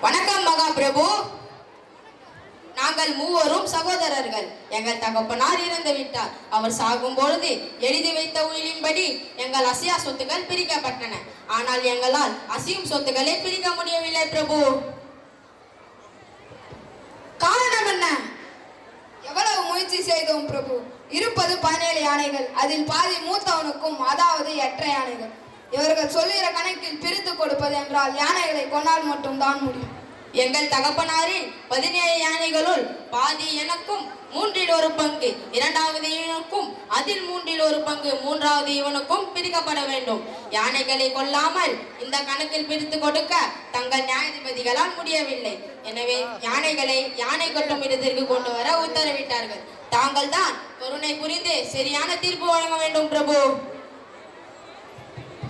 வணக்கம் மகா பிரபு. நாங்கள் மூவரும் சகோதரர்கள். எங்கள் தகப்பனார் இறந்து விட்டார். அவர் சாகும் பொழுது எழுதி வைத்த உயிலின்படி எங்கள் அசையா சொத்துக்கள் பிரிக்கப்பட்டன. ஆனால் எங்களால் அசையும் சொத்துக்களை பிரிக்க முடியவில்லை பிரபு. காரணம் என்ன? எவ்வளவு முயற்சி செய்தோம் பிரபு. இருப்பது 17 யானைகள். அதில் பாதி மூத்தவனுக்கும், அதாவது 8 யானைகள். இவர்கள் சொல்லுகிற கணக்கில் பிரித்து கொடுப்பது என்றால் யானைகளை கொண்டால் மட்டும்தான் முடியும். எங்கள் தகப்பனாரின் 17 யானைகளுள் பாதி எனக்கும் 1/3 பங்கு, இரண்டாவது இவனுக்கும், அதில் 1/3 பங்கு மூன்றாவது இவனுக்கும் பிரிக்கப்பட வேண்டும். யானைகளை கொல்லாமல் இந்த கணக்கில் பிரித்து கொடுக்க தங்கள் நியாயாதிபதிகளால் முடியவில்லை. எனவே யானைகளை யானை கட்டும் இடத்திற்கு கொண்டு வர உத்தரவிட்டார்கள். தாங்கள் தான் கருணை புரிந்து சரியான தீர்ப்பு வழங்க வேண்டும் பிரபு.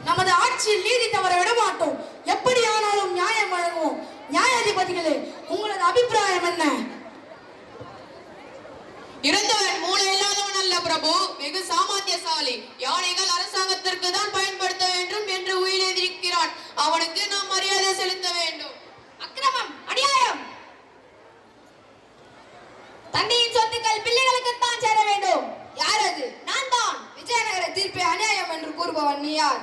நமது ஆட்சியில் நீதி தவற விட மாட்டோம். எப்படி ஆனாலும் நியாயம் வழங்குவோம். நியாயாதிபதிகளே, உங்களது அபிப்பிராயம் என்ன? இறந்தவன் மூளை இல்லாதவன் அல்ல பிரபு, வெகு சாமர்த்தியசாலி. யானைகள் அரசாங்கத்திற்கு தான் பயன்படுத்த வேண்டும் என்று உயிரெதிர்க்கிறான். அவனுக்கு நாம் மரியாதை செலுத்த வேண்டும். அக்கிரமம், அநியாயம். தந்தையின் சொத்துக்கள் பிள்ளைகளுக்குத்தான் சேர வேண்டும். யார் அது? நான் தான். விஜயநகர தீர்ப்பை அநியாயம் என்று கூறுபவன் நீ யார்?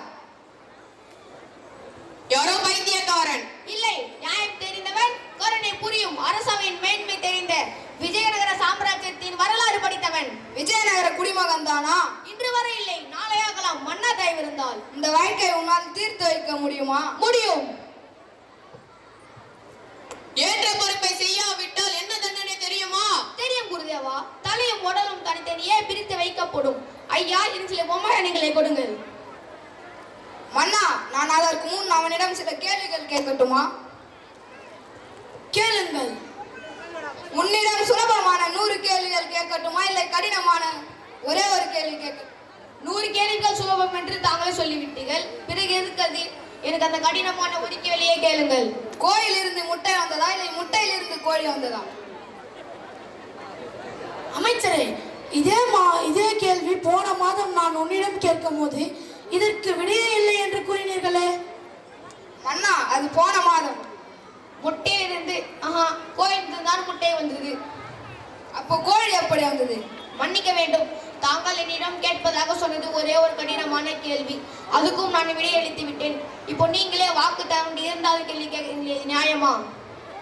யாரோ பைத்தியக்காரன். இல்லை, நியாயம் தெரிந்தவன், கருணை புரியும், அரசவையின் மேன்மை தெரிந்த, விஜயநகர சாம்ராஜ்யத்தின் வரலாறு படித்தவன். விஜயநகர குடிமகன் தானா? இன்று வரை இல்லை, நாளையாகலாம். மன்னா தயவு இருந்தால் இந்த வாழ்க்கை உன்னால் தீர்த்து வைக்க முடியுமா? முடியும். ஏற்ற பொறுப்பை செய்யாவிட்டால் என்ன தண்டனை தெரியுமா? தெரியும் குருதேவா. தலையும் உடலும் தனித்தனியே பிரித்து வைக்கப்படும். ஐயா, இன்று சில பொம்மைகளை கொடுங்கள். மன்னா, நான் அதற்கு முன் அவனிடம் சில கேள்விகள் கேட்கட்டுமா? கேளுங்கள். உன்னிடம் சுலபமான 100 கேள்விகள் கேட்கட்டுமா, இல்லை கடினமான ஒரே ஒரு கேள்வி கேட்க? 100 கேள்விகள் சுலபம் என்று தாங்களே சொல்லிவிட்டீர்கள். பிறகு எதுக்கது? எனக்கு அந்த கடினமான ஒரு கேள்வியே கேளுங்கள். கோயிலிருந்து முட்டை வந்ததா, இல்லை முட்டையிலிருந்து கோழி வந்ததா? அமைச்சரே, இதே கேள்வி போன மாதம் நான் உன்னிடம் கேட்கும் போது இதற்கு விடையே இல்லை என்று கூறினீர்களே. மன்னா, அது போன மாதம். முட்டையிலிருந்து கோயிலிருந்து தான் முட்டை வந்தது. அப்போ கோழி எப்படி வந்தது? மன்னிக்க வேண்டும், தாங்கள் என்னிடம் கேட்பதாக சொன்னது ஒரே ஒரு கடினமான கேள்வி. அதுக்கும் நான் விடையளித்து விட்டேன். இப்போ நீங்களே வாக்கு தர இருந்தால் கேள்வி கேட்க நியாயமா?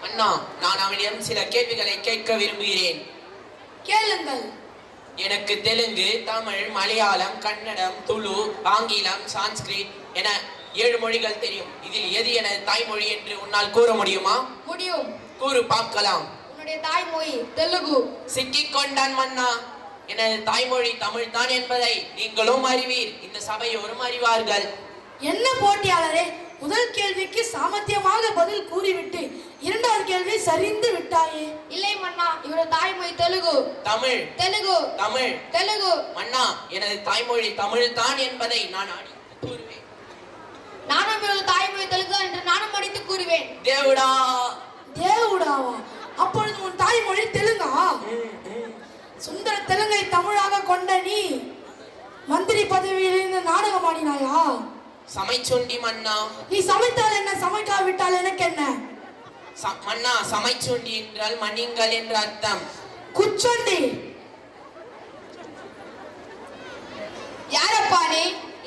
அண்ணா, நான் அவனிடம் சில கேள்விகளை கேட்க விரும்புகிறேன். கேளுங்கள். எனக்கு தெலுங்கு, தமிழ், மலையாளம், கன்னடம், துளு, ஆங்கிலம், சான்ஸ்கிரிட் என 7 மொழிகள் தெரியும். இதில் எது எனது தாய்மொழி என்று உன்னால் கூற முடியுமா? முடியும். கூறு பார்க்கலாம். உன்னுடைய தாய்மொழி தெலுங்கு. சிக்கிக் கொண்டான் மன்னா. எனது தாய்மொழி தமிழ் தான் என்பதை நீங்களும் அறிவீர், இந்த சபையோரும் அறிவார்கள். என்ன போட்டியாளரே, முதல் கேள்விக்கு சாமர்த்தியமாக பதில் கூறிவிட்டு இரண்டாவது கேள்வி சரிந்து விட்டாயே. இல்லை மன்னா, இவரது தாய்மொழி தெலுங்கு. தமிழ். தெலுங்கு. தமிழ். தெலுங்கு. மன்னா, எனது தாய்மொழி தமிழ் தான் என்பதை நான் கூறுவேன். நானும் இவரது தாய்மொழி தெலுங்கு என்று நானும் அடித்து கூறுவேன். தேவுடா. தேவுடாவா? அப்பொழுது உன் தாய்மொழி தெலுங்கா? சுந்தர தெலுங்கை தமிழாக கொண்ட நீ மந்திரி பதவியில் இருந்து நாடகம் ஆடினாயா? சமைச்சொண்டி மன்னா. நீ சமைத்தால் என்ன, சமைக்காவிட்டால் எனக்கு என்ன? மன்னா, சமைச்சொண்டி என்றால் மணிங்கள் என்ற அர்த்தம். குச்சொண்டி. யாரப்பா நீ?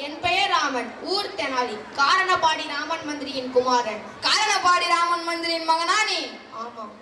என் பெயர் ராமன், ஊர் தெனாலி, காரணபாடி ராமன் மந்திரியின் குமாரன். காரணபாடி ராமன் மந்திரியின் மகனா நீ? ஆமாம்.